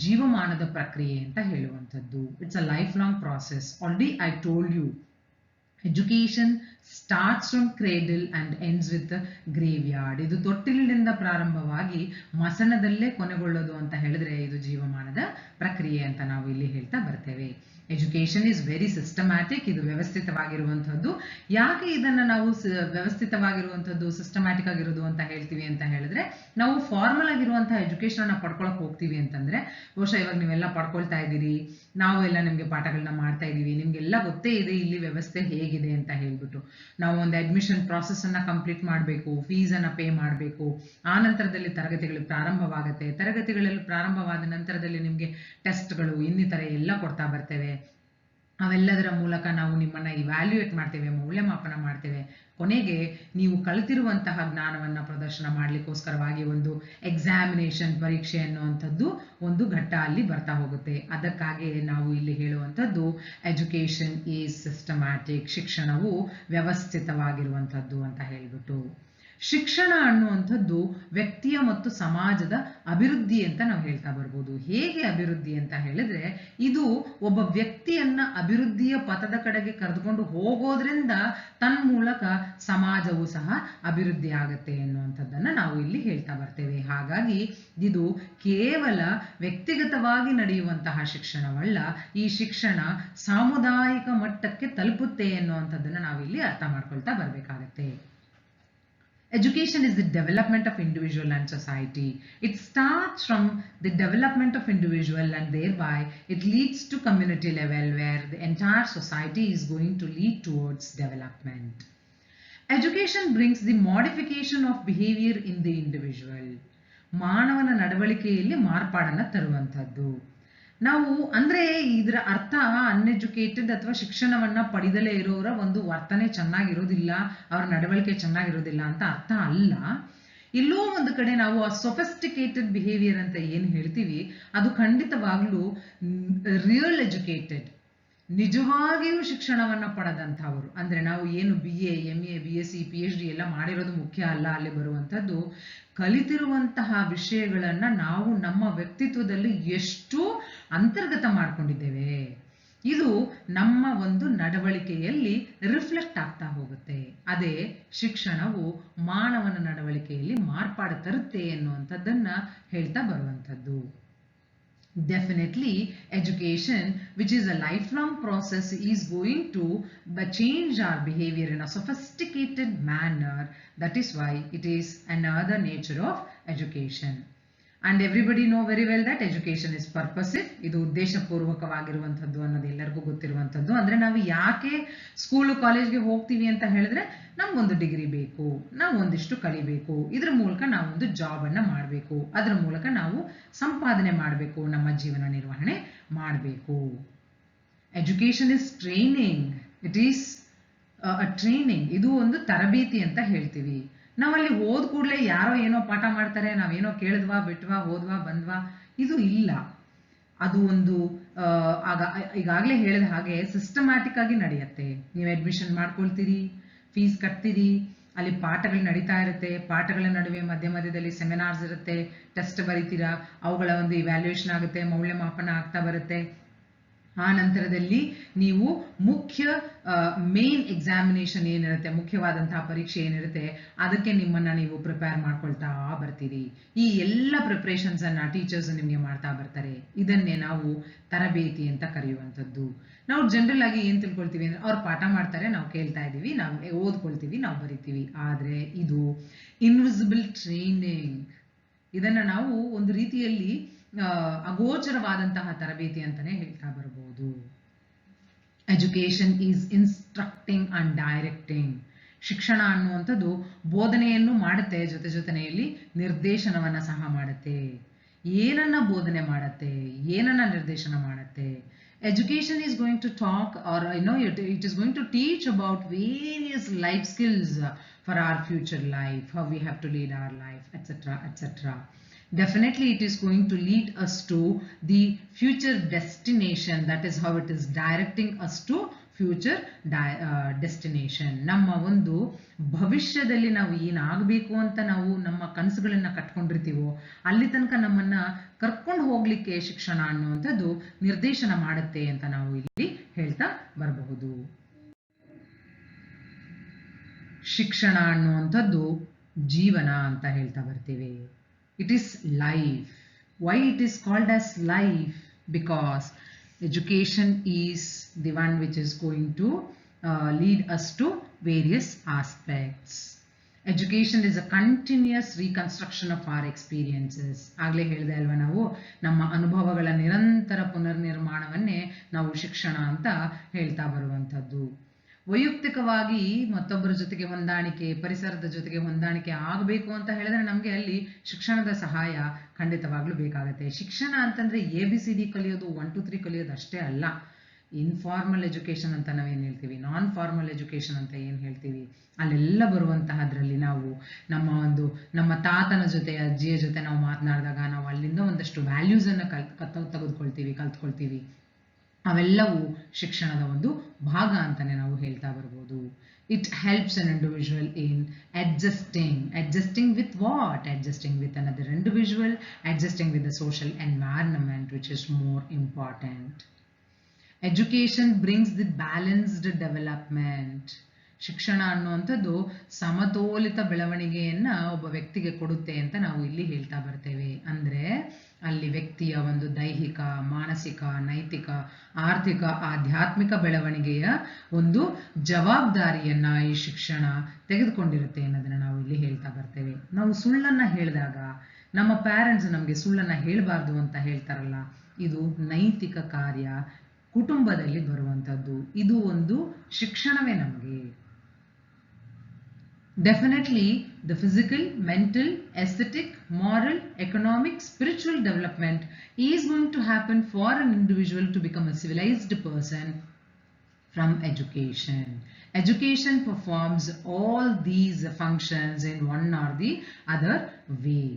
Speaker 1: ಜೀವಮಾನದ ಪ್ರಕ್ರಿಯೆ ಅಂತ ಹೇಳುವಂಥದ್ದು. It's a life long process. Already I told you, education starts from cradle and ends with graveyard. ಇದು ತೊಟ್ಟಿಲಿನಿಂದ ಪ್ರಾರಂಭವಾಗಿ ಮಸಣದಲ್ಲೇ ಕೊನೆಗೊಳ್ಳೋದು ಅಂತ ಹೇಳಿದ್ರೆ ಇದು ಜೀವಮಾನದ ಪ್ರಕ್ರಿಯೆ ಅಂತ ನಾವು ಇಲ್ಲಿ ಹೇಳ್ತಾ ಬರ್ತೇವೆ. Education is very systematic. ಇದು ವ್ಯವಸ್ಥಿತವಾಗಿರುವಂಥದ್ದು. ಯಾಕೆ ಇದನ್ನ ನಾವು ವ್ಯವಸ್ಥಿತವಾಗಿರುವಂಥದ್ದು, ಸಿಸ್ಟಮ್ಯಾಟಿಕ್ ಆಗಿರೋದು ಅಂತ ಹೇಳ್ತೀವಿ ಅಂತ ಹೇಳಿದ್ರೆ, ನಾವು ಫಾರ್ಮಲ್ ಆಗಿರುವಂತಹ ಎಜುಕೇಶನ್ ಅನ್ನ ಪಡ್ಕೊಳಕ್ ಹೋಗ್ತೀವಿ ಅಂತಂದ್ರೆ, ಬಹುಶಃ ಇವಾಗ ನೀವೆಲ್ಲ ಪಡ್ಕೊಳ್ತಾ ಇದ್ದೀರಿ, ನಾವು ಎಲ್ಲ ನಿಮ್ಗೆ ಪಾಠಗಳನ್ನ ಮಾಡ್ತಾ ಇದೀವಿ, ನಿಮ್ಗೆಲ್ಲ ಗೊತ್ತೇ ಇದೆ ಇಲ್ಲಿ ವ್ಯವಸ್ಥೆ ಹೇಗಿದೆ ಅಂತ ಹೇಳ್ಬಿಟ್ಟು. ನಾವು ಒಂದು ಅಡ್ಮಿಷನ್ ಪ್ರಾಸೆಸ್ ಅನ್ನ ಕಂಪ್ಲೀಟ್ ಮಾಡಬೇಕು, ಫೀಸ್ ಅನ್ನ ಪೇ ಮಾಡಬೇಕು, ಆ ನಂತರದಲ್ಲಿ ತರಗತಿಗಳು ಪ್ರಾರಂಭವಾಗುತ್ತೆ. ತರಗತಿಗಳಲ್ಲಿ ಪ್ರಾರಂಭವಾದ ನಂತರದಲ್ಲಿ ನಿಮ್ಗೆ ಟೆಸ್ಟ್ಗಳು ಇನ್ನಿತರ ಎಲ್ಲ ಕೊಡ್ತಾ ಬರ್ತೇವೆ. ಅವೆಲ್ಲದರ ಮೂಲಕ ನಾವು ನಿಮ್ಮನ್ನ ಇವ್ಯಾಲ್ಯೂಯೇಟ್ ಮಾಡ್ತೇವೆ, ಮೌಲ್ಯಮಾಪನ ಮಾಡ್ತೇವೆ. ಕೊನೆಗೆ ನೀವು ಕಲಿತಿರುವಂತಹ ಜ್ಞಾನವನ್ನ ಪ್ರದರ್ಶನ ಮಾಡ್ಲಿಕ್ಕೋಸ್ಕರವಾಗಿ ಒಂದು ಎಕ್ಸಾಮಿನೇಷನ್, ಪರೀಕ್ಷೆ ಅನ್ನುವಂಥದ್ದು ಒಂದು ಘಟ್ಟ ಅಲ್ಲಿ ಬರ್ತಾ ಹೋಗುತ್ತೆ. ಅದಕ್ಕಾಗಿ ನಾವು ಇಲ್ಲಿ ಹೇಳುವಂಥದ್ದು ಎಜುಕೇಶನ್ ಈಸ್ ಸಿಸ್ಟಮ್ಯಾಟಿಕ್. ಶಿಕ್ಷಣವು ವ್ಯವಸ್ಥಿತವಾಗಿರುವಂಥದ್ದು ಅಂತ ಹೇಳ್ಬಿಟ್ಟು. ಶಿಕ್ಷಣ ಅನ್ನುವಂಥದ್ದು ವ್ಯಕ್ತಿಯ ಮತ್ತು ಸಮಾಜದ ಅಭಿವೃದ್ಧಿ ಅಂತ ನಾವು ಹೇಳ್ತಾ ಬರ್ಬೋದು. ಹೇಗೆ ಅಭಿವೃದ್ಧಿ ಅಂತ ಹೇಳಿದ್ರೆ, ಇದು ಒಬ್ಬ ವ್ಯಕ್ತಿಯನ್ನ ಅಭಿವೃದ್ಧಿಯ ಪಥದ ಕಡೆಗೆ ಕರೆದುಕೊಂಡು ಹೋಗೋದ್ರಿಂದ ತನ್ಮೂಲಕ ಸಮಾಜವು ಸಹ ಅಭಿವೃದ್ಧಿ ಆಗುತ್ತೆ ಎನ್ನುವಂಥದ್ದನ್ನ ನಾವು ಇಲ್ಲಿ ಹೇಳ್ತಾ ಬರ್ತೇವೆ. ಹಾಗಾಗಿ ಇದು ಕೇವಲ ವ್ಯಕ್ತಿಗತವಾಗಿ ನಡೆಯುವಂತಹ ಶಿಕ್ಷಣವಲ್ಲ, ಈ ಶಿಕ್ಷಣ ಸಾಮುದಾಯಿಕ ಮಟ್ಟಕ್ಕೆ ತಲುಪುತ್ತೆ ಎನ್ನುವಂಥದ್ದನ್ನ ನಾವಿಲ್ಲಿ ಅರ್ಥ ಮಾಡ್ಕೊಳ್ತಾ ಬರ್ಬೇಕಾಗತ್ತೆ. Education is the development of individual and society. It starts from the development of individual and thereby it leads to community level where the entire society is going to lead towards development. Education brings the modification of behavior in the individual. ಮಾನವನ ನಡವಳಿಕೆಯಲ್ಲಿ ಮಾರ್ಪಾಡನ್ನ ತರುವಂಥದ್ದು. ನಾವು ಅಂದ್ರೆ ಇದರ ಅರ್ಥ ಅನ್ಎಜುಕೇಟೆಡ್ ಅಥವಾ ಶಿಕ್ಷಣವನ್ನ ಪಡೆದಲೇ ಇರೋರ ಒಂದು ವರ್ತನೆ ಚೆನ್ನಾಗಿರೋದಿಲ್ಲ, ಅವರ ನಡವಳಿಕೆ ಚೆನ್ನಾಗಿರೋದಿಲ್ಲ ಅಂತ ಅರ್ಥ ಅಲ್ಲ. ಇಲ್ಲೂ ಒಂದು ಕಡೆ ನಾವು ಆ ಸೊಫಿಸ್ಟಿಕೇಟೆಡ್ ಬಿಹೇವಿಯರ್ ಅಂತ ಏನು ಹೇಳ್ತೀವಿ, ಅದು ಖಂಡಿತವಾಗ್ಲೂ ರಿಯಲ್ ಎಜುಕೇಟೆಡ್, ನಿಜವಾಗಿಯೂ ಶಿಕ್ಷಣವನ್ನ ಪಡೆದಂಥವರು. ಅಂದ್ರೆ ನಾವು ಏನು BA, MA, BSc, PhD ಎಲ್ಲ ಮಾಡಿರೋದು ಮುಖ್ಯ ಅಲ್ಲ. ಅಲ್ಲಿ ಬರುವಂಥದ್ದು ಕಲಿತಿರುವಂತಹ ವಿಷಯಗಳನ್ನ ನಾವು ನಮ್ಮ ವ್ಯಕ್ತಿತ್ವದಲ್ಲಿ ಎಷ್ಟು ಅಂತರ್ಗತ ಮಾಡ್ಕೊಂಡಿದ್ದೇವೆ, ಇದು ನಮ್ಮ ಒಂದು ನಡವಳಿಕೆಯಲ್ಲಿ ರಿಫ್ಲೆಕ್ಟ್ ಆಗ್ತಾ ಹೋಗುತ್ತೆ. ಅದೇ ಶಿಕ್ಷಣವು ಮಾನವನ ನಡವಳಿಕೆಯಲ್ಲಿ ಮಾರ್ಪಾಡು ತರುತ್ತೆ ಎನ್ನುವಂಥದ್ದನ್ನ ಹೇಳ್ತಾ ಬರುವಂಥದ್ದು. Definitely, education, which is a lifelong process, is going to change our behavior in a sophisticated manner. That is why it is another nature of education. And everybody know very well that education is purposive. ಇದು ಉದ್ದೇಶಪೂರ್ವಕವಾಗಿರುವಂಥದ್ದು ಅನ್ನೋದು ಎಲ್ಲರಿಗೂ ಗೊತ್ತಿರುವಂಥದ್ದು. ಅಂದ್ರೆ ನಾವು ಯಾಕೆ ಸ್ಕೂಲು ಕಾಲೇಜ್ಗೆ ಹೋಗ್ತೀವಿ ಅಂತ ಹೇಳಿದ್ರೆ, ನಮ್ಗೊಂದು ಡಿಗ್ರಿ ಬೇಕು, ನಾವು ಒಂದಿಷ್ಟು ಕಲಿಬೇಕು, ಇದ್ರ ಮೂಲಕ ನಾವೊಂದು ಜಾಬ್ ಅನ್ನ ಮಾಡಬೇಕು, ಅದರ ಮೂಲಕ ನಾವು ಸಂಪಾದನೆ ಮಾಡಬೇಕು, ನಮ್ಮ ಜೀವನ ನಿರ್ವಹಣೆ ಮಾಡಬೇಕು. Education is training. It is a training. ಇದು ಒಂದು ತರಬೇತಿ ಅಂತ ಹೇಳ್ತೀವಿ. ನಾವಲ್ಲಿ ಹೋದ್ ಕೂಡಲೇ ಯಾರೋ ಏನೋ ಪಾಠ ಮಾಡ್ತಾರೆ, ನಾವೇನೋ ಕೇಳಿದ್ವಾ, ಬಿಟ್ವಾ, ಹೋದ್ವಾ, ಬಂದ್ವಾ, ಇದು ಇಲ್ಲ. ಅದು ಒಂದು ಈಗಾಗಲೇ ಹೇಳಿದ ಹಾಗೆ ಸಿಸ್ಟಮ್ಯಾಟಿಕ್ ಆಗಿ ನಡೆಯುತ್ತೆ. ನೀವು ಅಡ್ಮಿಷನ್ ಮಾಡ್ಕೊಳ್ತೀರಿ, ಫೀಸ್ ಕಟ್ತೀರಿ, ಅಲ್ಲಿ ಪಾಠಗಳು ನಡೀತಾ ಇರುತ್ತೆ, ಪಾಠಗಳ ನಡುವೆ ಮಧ್ಯ ಮಧ್ಯದಲ್ಲಿ ಸೆಮಿನಾರ್ಸ್ ಇರುತ್ತೆ, ಟೆಸ್ಟ್ ಬರೀತೀರಾ, ಅವುಗಳ ಒಂದು ಇವ್ಯಾಲ್ಯೂಯೇಷನ್ ಆಗುತ್ತೆ, ಮೌಲ್ಯಮಾಪನ ಆಗ್ತಾ ಬರುತ್ತೆ. ಆ ನಂತರದಲ್ಲಿ ನೀವು ಮುಖ್ಯ ಮೇನ್ ಎಕ್ಸಾಮಿನೇಷನ್ ಏನಿರುತ್ತೆ, ಮುಖ್ಯವಾದಂತಹ ಪರೀಕ್ಷೆ ಏನಿರುತ್ತೆ, ಅದಕ್ಕೆ ನಿಮ್ಮನ್ನ ನೀವು ಪ್ರಿಪೇರ್ ಮಾಡ್ಕೊಳ್ತಾ ಬರ್ತೀರಿ. ಈ ಎಲ್ಲ ಪ್ರಿಪ್ರೇಷನ್ಸ್ ಅನ್ನ ಟೀಚರ್ಸ್ ನಿಮಗೆ ಮಾಡ್ತಾ ಬರ್ತಾರೆ. ಇದನ್ನೇ ನಾವು ತರಬೇತಿ ಅಂತ ಕರೆಯುವಂಥದ್ದು. ನಾವು ಜನರಲ್ ಆಗಿ ಏನ್ ತಿಳ್ಕೊಳ್ತೀವಿ ಅಂದ್ರೆ, ಅವ್ರು ಪಾಠ ಮಾಡ್ತಾರೆ, ನಾವು ಕೇಳ್ತಾ ಇದೀವಿ, ನಾವು ಓದ್ಕೊಳ್ತೀವಿ, ನಾವು ಬರಿತೀವಿ. ಆದ್ರೆ ಇದು ಇನ್ವಿಸಿಬಲ್ ಟ್ರೈನಿಂಗ್. ಇದನ್ನ ನಾವು ಒಂದು ರೀತಿಯಲ್ಲಿ ಅಗೋಚರವಾದಂತಹ ತರಬೇತಿ ಅಂತಾನೆ ಹೇಳ್ತಾ ಬರಬಹುದು. Education is instructing and directing. ಶಿಕ್ಷಣ ಅನ್ನುವಂಥದ್ದು ಬೋಧನೆಯನ್ನು ಮಾಡುತ್ತೆ, ಜೊತೆಯಲ್ಲಿ ನಿರ್ದೇಶನವನ್ನ ಸಹ ಮಾಡುತ್ತೆ. ಏನನ್ನ ಬೋಧನೆ ಮಾಡುತ್ತೆ, ಏನನ್ನ ನಿರ್ದೇಶನ ಮಾಡುತ್ತೆ? Education is going to talk, or it is going to teach about various life skills for our future life, how we have to lead our life, etc., etc. Definitely it is going to lead us to the future destination. That is how it is directing us to future destination. ನಮ್ಮ ಒಂದು ಭವಿಷ್ಯದಲ್ಲಿ ನಾವು ಏನಾಗಬೇಕು ಅಂತ ನಾವು ನಮ್ಮ ಕನಸುಗಳನ್ನ ಕಟ್ಕೊಂಡಿರ್ತೀವೋ ಅಲ್ಲಿ ತನಕ ನಮ್ಮನ್ನ ಕರ್ಕೊಂಡು ಹೋಗ್ಲಿಕ್ಕೆ ಶಿಕ್ಷಣ ಅನ್ನುವಂಥದ್ದು ನಿರ್ದೇಶನ ಮಾಡುತ್ತೆ ಅಂತ ನಾವು ಇಲ್ಲಿ ಹೇಳ್ತಾ ಬರಬಹುದು. ಶಿಕ್ಷಣ ಅನ್ನುವಂಥದ್ದು ಜೀವನ ಅಂತ ಹೇಳ್ತಾ ಬರ್ತೀವಿ. It is life. Why it is called as life? Because education is the one which is going to lead us to various aspects. Education is a continuous reconstruction of our experiences. ಆಗಲೇ ಹೇಳಿದೆ ಅಲ್ವಾ, ನಾವು ನಮ್ಮ ಅನುಭವಗಳ ನಿರಂತರ ಪುನರ್ನಿರ್ಮಾಣವನ್ನೇ ನಾವು ಶಿಕ್ಷಣ ಅಂತ ಹೇಳ್ತಾ ಬರುವಂಥದ್ದು. ವೈಯಕ್ತಿಕವಾಗಿ ಮತ್ತೊಬ್ಬರ ಜೊತೆಗೆ ಹೊಂದಾಣಿಕೆ, ಪರಿಸರದ ಜೊತೆಗೆ ಹೊಂದಾಣಿಕೆ ಆಗಬೇಕು ಅಂತ ಹೇಳಿದ್ರೆ ನಮಗೆ ಅಲ್ಲಿ ಶಿಕ್ಷಣದ ಸಹಾಯ ಖಂಡಿತವಾಗ್ಲೂ ಬೇಕಾಗುತ್ತೆ. ಶಿಕ್ಷಣ ಅಂತಂದ್ರೆ ABCD ಕಲಿಯೋದು, 1 2 3 ಕಲಿಯೋದು ಅಷ್ಟೇ ಅಲ್ಲ. ಇನ್ಫಾರ್ಮಲ್ ಎಜುಕೇಶನ್ ಅಂತ ನಾವೇನು ಹೇಳ್ತೀವಿ, ನಾನ್ ಫಾರ್ಮಲ್ ಎಜುಕೇಶನ್ ಅಂತ ಏನು ಹೇಳ್ತೀವಿ, ಅಲ್ಲೆಲ್ಲ ಬರುವಂತಹದ್ರಲ್ಲಿ ನಾವು ನಮ್ಮ ತಾತನ ಜೊತೆ, ಅಜ್ಜಿಯ ಜೊತೆ ನಾವು ಮಾತನಾಡಿದಾಗ ನಾವು ಅಲ್ಲಿಂದ ಒಂದಷ್ಟು ವ್ಯಾಲ್ಯೂಸ್ ಅನ್ನ ಕಲ್ತ್ಕೊಳ್ತೀವಿ. ಅವೆಲ್ಲವೂ ಶಿಕ್ಷಣದ ಒಂದು ಭಾಗ ಅಂತಾನೆ ನಾವು ಹೇಳ್ತಾ ಬರ್ಬೋದು. It helps an individual in adjusting with what? Adjusting with another individual, adjusting with the social environment, which is more important. Education brings the balanced development. ಶಿಕ್ಷಣ ಅನ್ನುವಂಥದ್ದು ಸಮತೋಲಿತ ಬೆಳವಣಿಗೆಯನ್ನ ಒಬ್ಬ ವ್ಯಕ್ತಿಗೆ ಕೊಡುತ್ತೆ ಅಂತ ನಾವು ಇಲ್ಲಿ ಹೇಳ್ತಾ ಬರ್ತೇವೆ. ಅಂದ್ರೆ ಅಲ್ಲಿ ವ್ಯಕ್ತಿಯ ಒಂದು ದೈಹಿಕ, ಮಾನಸಿಕ, ನೈತಿಕ, ಆರ್ಥಿಕ, ಆಧ್ಯಾತ್ಮಿಕ ಬೆಳವಣಿಗೆಯ ಒಂದು ಜವಾಬ್ದಾರಿಯನ್ನ ಈ ಶಿಕ್ಷಣ ತೆಗೆದುಕೊಂಡಿರುತ್ತೆ ಅನ್ನೋದನ್ನ ನಾವು ಇಲ್ಲಿ ಹೇಳ್ತಾ ಬರ್ತೇವೆ. ನಾವು ಸುಳ್ಳನ್ನ ಹೇಳಿದಾಗ ನಮ್ಮ ಪ್ಯಾರೆಂಟ್ಸ್ ನಮಗೆ ಸುಳ್ಳನ್ನ ಹೇಳಬಾರ್ದು ಅಂತ ಹೇಳ್ತಾರಲ್ಲ, ಇದು ನೈತಿಕ ಕಾರ್ಯ, ಕುಟುಂಬದಲ್ಲಿ ಬರುವಂಥದ್ದು. ಇದು ಒಂದು ಶಿಕ್ಷಣವೇ ನಮಗೆ. Definitely, the physical, mental, aesthetic, moral, economic, spiritual development is going to happen for an individual to become a civilized person from education. Education performs all these functions in one or the other way.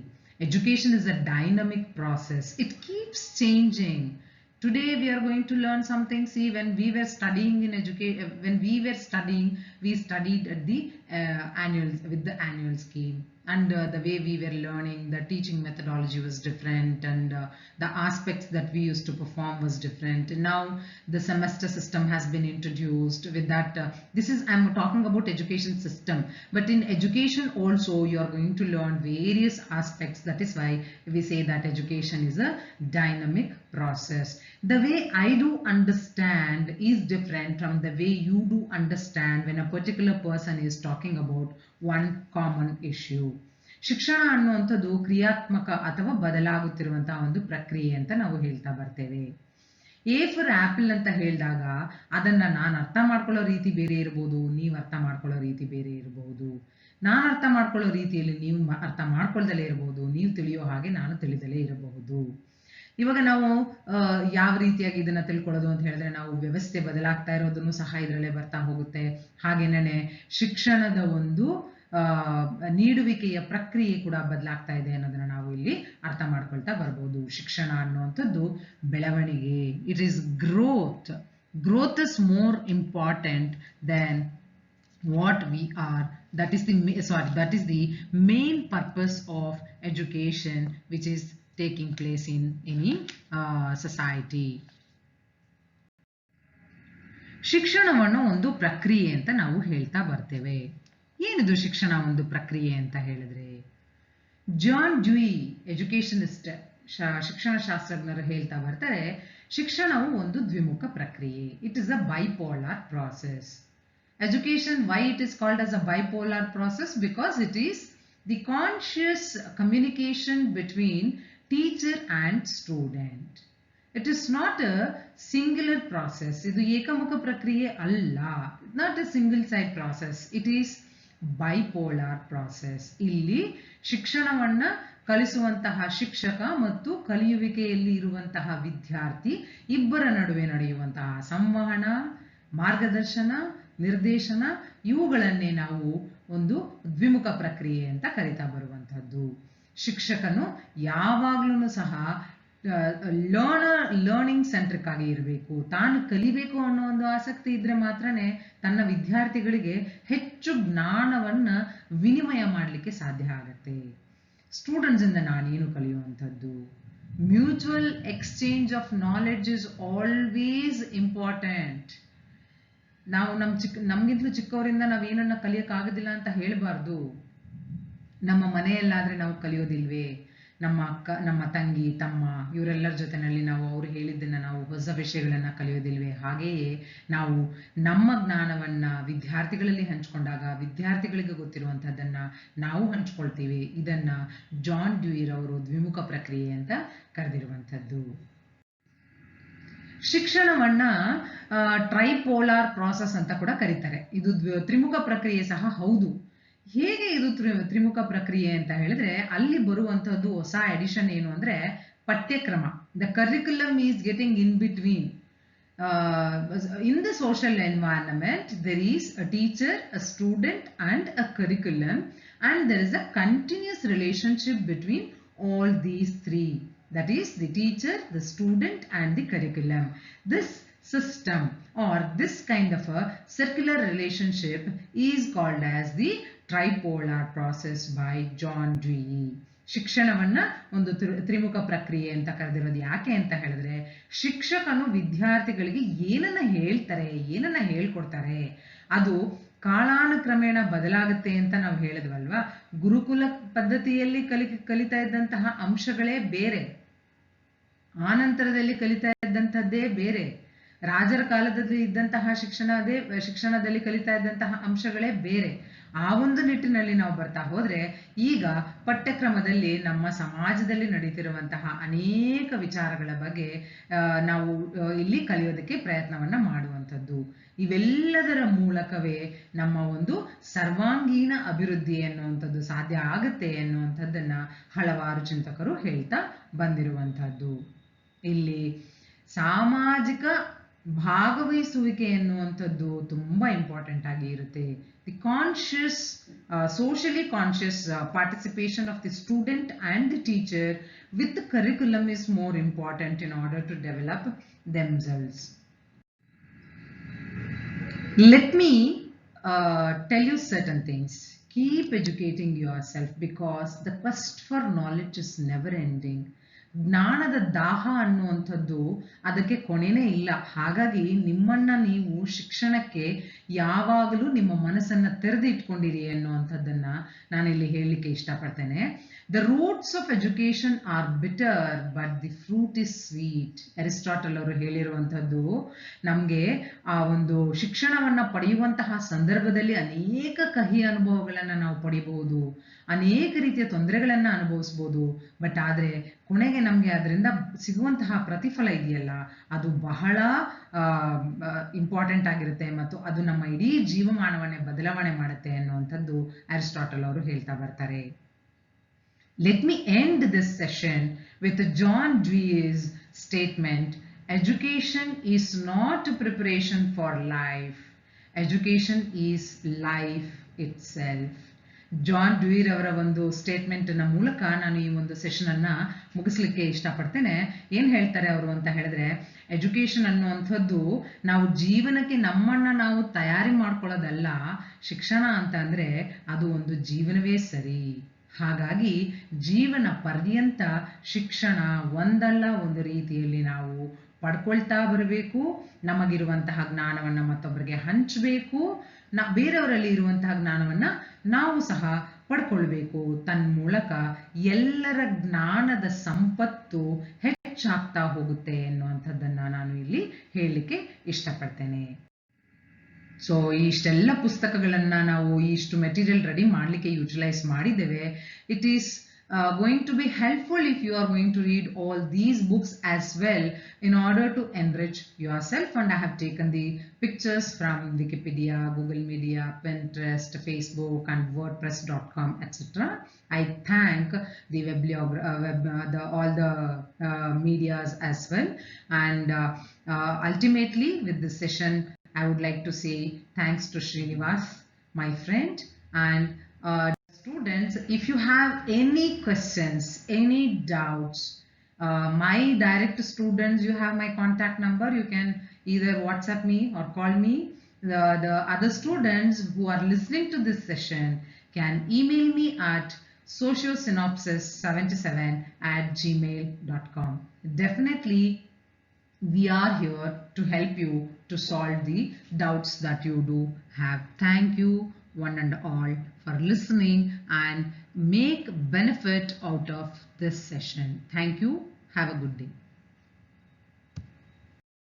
Speaker 1: Education is a dynamic process. It keeps changing. Today we are going to learn something. See, when we were studying in education, we studied at the with the annual scheme, and the way we were learning, the teaching methodology was different, and the aspects that we used to perform was different. And now the semester system has been introduced. With that, I'm talking about education system, but in education also you are going to learn various aspects. That is why we say that education is a dynamic process. The way I do understand is different from the way you do understand when a particular person is talking about one common issue. ಶಿಕ್ಷಣ ಅನ್ನುವಂಥದ್ದು ಕ್ರಿಯಾತ್ಮಕ ಅಥವಾ ಬದಲಾಗುತ್ತಿರುವಂತಹ ಒಂದು ಪ್ರಕ್ರಿಯೆ ಅಂತ ನಾವು ಹೇಳ್ತಾ ಬರ್ತೇವೆ. A for apple ಅಂತ ಹೇಳಿದಾಗ ಅದನ್ನ ನಾನು ಅರ್ಥ ಮಾಡ್ಕೊಳ್ಳೋ ರೀತಿ ಬೇರೆ ಇರಬಹುದು, ನೀವು ಅರ್ಥ ಮಾಡ್ಕೊಳ್ಳೋ ರೀತಿ ಬೇರೆ ಇರಬಹುದು. ನಾನು ಅರ್ಥ ಮಾಡ್ಕೊಳ್ಳೋ ರೀತಿಯಲ್ಲಿ ನೀವು ಅರ್ಥ ಮಾಡ್ಕೊಳ್ದಲೇ ಇರಬಹುದು, ನೀವು ತಿಳಿಯೋ ಹಾಗೆ ನಾನು ತಿಳಿದಲೇ ಇರಬಹುದು. ಇವಾಗ ನಾವು ಯಾವ ರೀತಿಯಾಗಿ ಇದನ್ನ ತಿಳ್ಕೊಳ್ಳೋದು ಅಂತ ಹೇಳಿದ್ರೆ, ನಾವು ವ್ಯವಸ್ಥೆ ಬದಲಾಗ್ತಾ ಇರೋದನ್ನು ಸಹ ಇದರಲ್ಲೇ ಬರ್ತಾ ಹೋಗುತ್ತೆ. ಹಾಗೇನೇ ಶಿಕ್ಷಣದ ಒಂದು ನೀಡುವಿಕೆಯ ಪ್ರಕ್ರಿಯೆ ಕೂಡ ಬದಲಾಗ್ತಾ ಇದೆ ಅನ್ನೋದನ್ನ ನಾವು ಇಲ್ಲಿ ಅರ್ಥ ಮಾಡ್ಕೊಳ್ತಾ ಬರ್ಬೋದು. ಶಿಕ್ಷಣ ಅನ್ನುವಂಥದ್ದು ಬೆಳವಣಿಗೆ. It is growth. Growth is more important than what we are. That is the main purpose of education which is taking place in any society. ಶಿಕ್ಷಣವನ್ನು ಒಂದು ಪ್ರಕ್ರಿಯೆ ಅಂತ ನಾವು ಹೇಳ್ತಾ ಬರ್ತೇವೆ. ಏನಿದು ಶಿಕ್ಷಣ ಒಂದು ಪ್ರಕ್ರಿಯೆ ಅಂತ ಹೇಳಿದ್ರೆ, ಜಾನ್ ಡ್ಯೂಯಿ ಎಜುಕೇಷನಿಸ್ಟ್ ಶಿಕ್ಷಣ ಶಾಸ್ತ್ರಜ್ಞರು ಹೇಳ್ತಾ ಬರ್ತಾರೆ, ಶಿಕ್ಷಣವು ಒಂದು ದ್ವಿಮುಖ ಪ್ರಕ್ರಿಯೆ. It is a bipolar process. Education, why it is called as a bipolar process? Because it is the conscious communication between teacher and student. It is not a singular process. ಇದು ಏಕಮುಖ ಪ್ರಕ್ರಿಯೆ ಅಲ್ಲ. Not a single side process. It is bipolar process. ಇಲ್ಲಿ ಶಿಕ್ಷಣವನ್ನ ಕಲಿಸುವಂತಹ ಶಿಕ್ಷಕ ಮತ್ತು ಕಲಿಯುವಿಕೆಯಲ್ಲಿ ಇರುವಂತಹ ವಿದ್ಯಾರ್ಥಿ ಇಬ್ಬರ ನಡುವೆ ನಡೆಯುವಂತಹ ಸಂವಹನ, ಮಾರ್ಗದರ್ಶನ, ನಿರ್ದೇಶನ, ಇವುಗಳನ್ನೇ ನಾವು ಒಂದು ದ್ವಿಮುಖ ಪ್ರಕ್ರಿಯೆ ಅಂತ ಕರಿತಾ ಬರುವಂತಹದ್ದು. ಶಿಕ್ಷಕನು ಯಾವಾಗ್ಲೂ ಸಹ ಲರ್ನಿಂಗ್ ಸೆಂಟ್ರಿಕ್ ಆಗಿ ಇರಬೇಕು. ತಾನು ಕಲಿಬೇಕು ಅನ್ನೋ ಒಂದು ಆಸಕ್ತಿ ಇದ್ರೆ ಮಾತ್ರನೇ ತನ್ನ ವಿದ್ಯಾರ್ಥಿಗಳಿಗೆ ಹೆಚ್ಚು ಜ್ಞಾನವನ್ನ ವಿನಿಮಯ ಮಾಡಲಿಕ್ಕೆ ಸಾಧ್ಯ ಆಗತ್ತೆ. ಸ್ಟೂಡೆಂಟ್ಸ್ ಇಂದ ನಾನೇನು ಕಲಿಯುವಂಥದ್ದು? Mutual exchange of knowledge is always important. ನಾವು ನಮ್ಗಿಂತಲೂ ಚಿಕ್ಕವರಿಂದ ನಾವೇನನ್ನ ಕಲಿಯಕ್ಕಾಗೋದಿಲ್ಲ ಅಂತ ಹೇಳಬಾರ್ದು. ನಮ್ಮ ಮನೆಯಲ್ಲಾದ್ರೆ ನಾವು ಕಲಿಯೋದಿಲ್ವೇ? ನಮ್ಮ ಅಕ್ಕ, ನಮ್ಮ ತಂಗಿ, ತಮ್ಮ ಇವರೆಲ್ಲರ ಜೊತೆನಲ್ಲಿ ನಾವು ಅವರು ಹೇಳಿದ್ದನ್ನ ನಾವು ಹೊಸ ವಿಷಯಗಳನ್ನ ಕಲಿಯೋದಿಲ್ವೇ? ಹಾಗೆಯೇ ನಾವು ನಮ್ಮ ಜ್ಞಾನವನ್ನ ವಿದ್ಯಾರ್ಥಿಗಳಲ್ಲಿ ಹಂಚ್ಕೊಂಡಾಗ ವಿದ್ಯಾರ್ಥಿಗಳಿಗೆ ಗೊತ್ತಿರುವಂತಹದ್ದನ್ನ ನಾವು ಹಂಚ್ಕೊಳ್ತೀವಿ. ಇದನ್ನ ಜಾನ್ ಡ್ಯೂಯಿರ್ ಅವರು ದ್ವಿಮುಖ ಪ್ರಕ್ರಿಯೆ ಅಂತ ಕರೆದಿರುವಂಥದ್ದು. ಶಿಕ್ಷಣವನ್ನ ಟ್ರೈಪೋಲಾರ್ ಪ್ರಾಸೆಸ್ ಅಂತ ಕೂಡ ಕರೀತಾರೆ. ಇದು ತ್ರಿಮುಖ ಪ್ರಕ್ರಿಯೆ ಸಹ ಹೌದು. ಹೇಗೆ ಇದು ತ್ರಿಮುಖ ಪ್ರಕ್ರಿಯೆ ಅಂತ ಹೇಳಿದ್ರೆ, ಅಲ್ಲಿ ಬರುವಂತಹದ್ದು ಹೊಸ ಎಡಿಷನ್ ಏನು ಅಂದ್ರೆ ಪಠ್ಯಕ್ರಮ. The curriculum is getting in between. In the social environment there is a teacher, a student and a curriculum, and there is a continuous relationship between all these three. That is the teacher, the student and the curriculum. This system or this kind of a circular relationship is called as the tripolar process by John Dewey. ಶಿಕ್ಷಣವನ್ನ ಒಂದು ತ್ರಿಮುಖ ಪ್ರಕ್ರಿಯೆ ಅಂತ ಕರೆದಿರೋದು ಯಾಕೆ ಅಂತ ಹೇಳಿದ್ರೆ, ಶಿಕ್ಷಕನು ವಿದ್ಯಾರ್ಥಿಗಳಿಗೆ ಏನನ್ನ ಹೇಳ್ತಾರೆ, ಏನನ್ನ ಹೇಳ್ಕೊಡ್ತಾರೆ, ಅದು ಕಾಲಾನುಕ್ರಮೇಣ ಬದಲಾಗುತ್ತೆ ಅಂತ ನಾವು ಹೇಳಿದ್ವಲ್ವಾ. ಗುರುಕುಲ ಪದ್ಧತಿಯಲ್ಲಿ ಕಲಿತಾ ಇದ್ದಂತಹ ಅಂಶಗಳೇ ಬೇರೆ, ಆನಂತರದಲ್ಲಿ ಕಲಿತಾ ಇದ್ದಂಥದ್ದೇ ಬೇರೆ, ರಾಜರ ಕಾಲದಲ್ಲಿ ಇದ್ದಂತಹ ಶಿಕ್ಷಣದಲ್ಲಿ ಕಲಿತಾ ಇದ್ದಂತಹ ಅಂಶಗಳೇ ಬೇರೆ. ಆ ಒಂದು ನಿಟ್ಟಿನಲ್ಲಿ ನಾವು ಬರ್ತಾ ಹೋದ್ರೆ ಈಗ ಪಠ್ಯಕ್ರಮದಲ್ಲಿ ನಮ್ಮ ಸಮಾಜದಲ್ಲಿ ನಡೀತಿರುವಂತಹ ಅನೇಕ ವಿಚಾರಗಳ ಬಗ್ಗೆ ನಾವು ಇಲ್ಲಿ ಕಲಿಯೋದಕ್ಕೆ ಪ್ರಯತ್ನವನ್ನ ಮಾಡುವಂಥದ್ದು. ಇವೆಲ್ಲದರ ಮೂಲಕವೇ ನಮ್ಮ ಒಂದು ಸರ್ವಾಂಗೀಣ ಅಭಿವೃದ್ಧಿ ಎನ್ನುವಂಥದ್ದು ಸಾಧ್ಯ ಆಗುತ್ತೆ ಎನ್ನುವಂಥದ್ದನ್ನ ಹಲವಾರು ಚಿಂತಕರು ಹೇಳ್ತಾ ಬಂದಿರುವಂಥದ್ದು. ಇಲ್ಲಿ ಸಾಮಾಜಿಕ ಭಾಗವಹಿಸುವಿಕೆ ಎನ್ನುವಂಥದ್ದು ತುಂಬಾ ಇಂಪಾರ್ಟೆಂಟ್ ಆಗಿ ಇರುತ್ತೆ. The conscious, socially conscious participation of the student and the teacher with the curriculum is more important in order to develop themselves. Let me tell you certain things. Keep educating yourself because the quest for knowledge is never ending. ಜ್ಞಾನದ ದಾಹ ಅನ್ನುವಂಥದ್ದು ಅದಕ್ಕೆ ಕೊನೆನೇ ಇಲ್ಲ. ಹಾಗಾಗಿ ನಿಮ್ಮನ್ನ ನೀವು ಶಿಕ್ಷಣಕ್ಕೆ ಯಾವಾಗಲೂ ನಿಮ್ಮ ಮನಸ್ಸನ್ನ ತೆರೆದು ಇಟ್ಕೊಂಡಿರಿ ಅನ್ನುವಂಥದ್ದನ್ನ ನಾನಿಲ್ಲಿ ಹೇಳಲಿಕ್ಕೆ ಇಷ್ಟಪಡ್ತೇನೆ. The roots of education are bitter but the fruit is sweet. Aristotle ಅವರು ಹೇಳಿರುವಂಥದ್ದು. ನಮ್ಗೆ ಆ ಒಂದು ಶಿಕ್ಷಣವನ್ನ ಪಡೆಯುವಂತಹ ಸಂದರ್ಭದಲ್ಲಿ ಅನೇಕ ಕಹಿ ಅನುಭವಗಳನ್ನ ನಾವು ಪಡಿಬಹುದು, ಅನೇಕ ರೀತಿಯ ತೊಂದರೆಗಳನ್ನ ಅನುಭವಿಸಬಹುದು. ಬಟ್ ಆದ್ರೆ ಕೊನೆಗೆ ನಮ್ಗೆ ಅದರಿಂದ ಸಿಗುವಂತಹ ಪ್ರತಿಫಲ ಇದೆಯಲ್ಲ, ಅದು ಬಹಳ ಇಂಪಾರ್ಟೆಂಟ್ ಆಗಿರುತ್ತೆ ಮತ್ತು ಅದು ನಮ್ಮ ಇಡೀ ಜೀವಮಾನವನ್ನೇ ಬದಲಾವಣೆ ಮಾಡುತ್ತೆ ಅನ್ನುವಂಥದ್ದು ಅರಿಸ್ಟಾಟಲ್ ಅವರು ಹೇಳ್ತಾ ಬರ್ತಾರೆ. Let me end this session with John Dewey's statement, education is not a preparation for life, education is life itself. John Dewey ಅವರ ಒಂದು ಸ್ಟೇಟ್ಮೆಂಟ್ ನ ಮೂಲಕ ನಾನು ಈ ಒಂದು ಸೆಷನ್ ಅನ್ನ ಮುಗಿಸ್ಲಿಕ್ಕೆ ಇಷ್ಟಪಡ್ತೇನೆ. ಏನ್ ಹೇಳ್ತಾರೆ ಅವರು ಅಂತ ಹೇಳಿದ್ರೆ, ಎಜುಕೇಶನ್ ಅನ್ನುವಂಥದ್ದು ನಾವು ಜೀವನಕ್ಕೆ ನಮ್ಮನ್ನ ನಾವು ತಯಾರಿ ಮಾಡ್ಕೊಳ್ಳೋದಲ್ಲ. ಶಿಕ್ಷಣ ಅಂತ ಅಂದ್ರೆ ಅದು ಒಂದು ಜೀವನವೇ ಸರಿ. ಹಾಗಾಗಿ ಜೀವನ ಪರ್ಯಂತ ಶಿಕ್ಷಣ ಒಂದಲ್ಲ ಒಂದು ರೀತಿಯಲ್ಲಿ ನಾವು ಪಡ್ಕೊಳ್ತಾ ಬರಬೇಕು, ನಮಗಿರುವಂತಹ ಜ್ಞಾನವನ್ನು ಮತ್ತೊಬ್ಬರಿಗೆ ಹಂಚಬೇಕು, ಬೇರೆಯವರಲ್ಲಿ ಇರುವಂತಹ ಜ್ಞಾನವನ್ನು ನಾವು ಸಹ ಪಡ್ಕೊಳ್ಬೇಕು. ತನ್ಮೂಲಕ ಎಲ್ಲರ ಜ್ಞಾನದ ಸಂಪತ್ತು ಹೆಚ್ಚಾಗ್ತಾ ಹೋಗುತ್ತೆ ಎನ್ನುವಂಥದ್ದನ್ನು ನಾನು ಇಲ್ಲಿ ಹೇಳಲಿಕ್ಕೆ ಇಷ್ಟಪಡ್ತೇನೆ. ಸೊ ಇಷ್ಟೆಲ್ಲ ಪುಸ್ತಕಗಳನ್ನು ನಾವು ಇಷ್ಟು ಮೆಟೀರಿಯಲ್ ರೆಡಿ ಮಾಡಲಿಕ್ಕೆ ಯುಟಿಲೈಸ್ ಮಾಡಿದ್ದೇವೆ. It is going to be helpful if you are going to read all these books as well in order to enrich yourself. And I have taken the pictures from Wikipedia, Google Media, Pinterest, Facebook and WordPress.com, etc. I thank the all the medias as well. And ultimately with this session, I would like to say thanks to Srinivas, my friend, and students. If you have any questions, any doubts, my direct students, you have my contact number. You can either WhatsApp me or call me. The other students who are listening to this session can email me at sociosynopsis77@gmail.com. Definitely we are here to help you to solve the doubts that you do have. Thank you one and all for listening and make benefit out of this session. Thank you. Have a good day.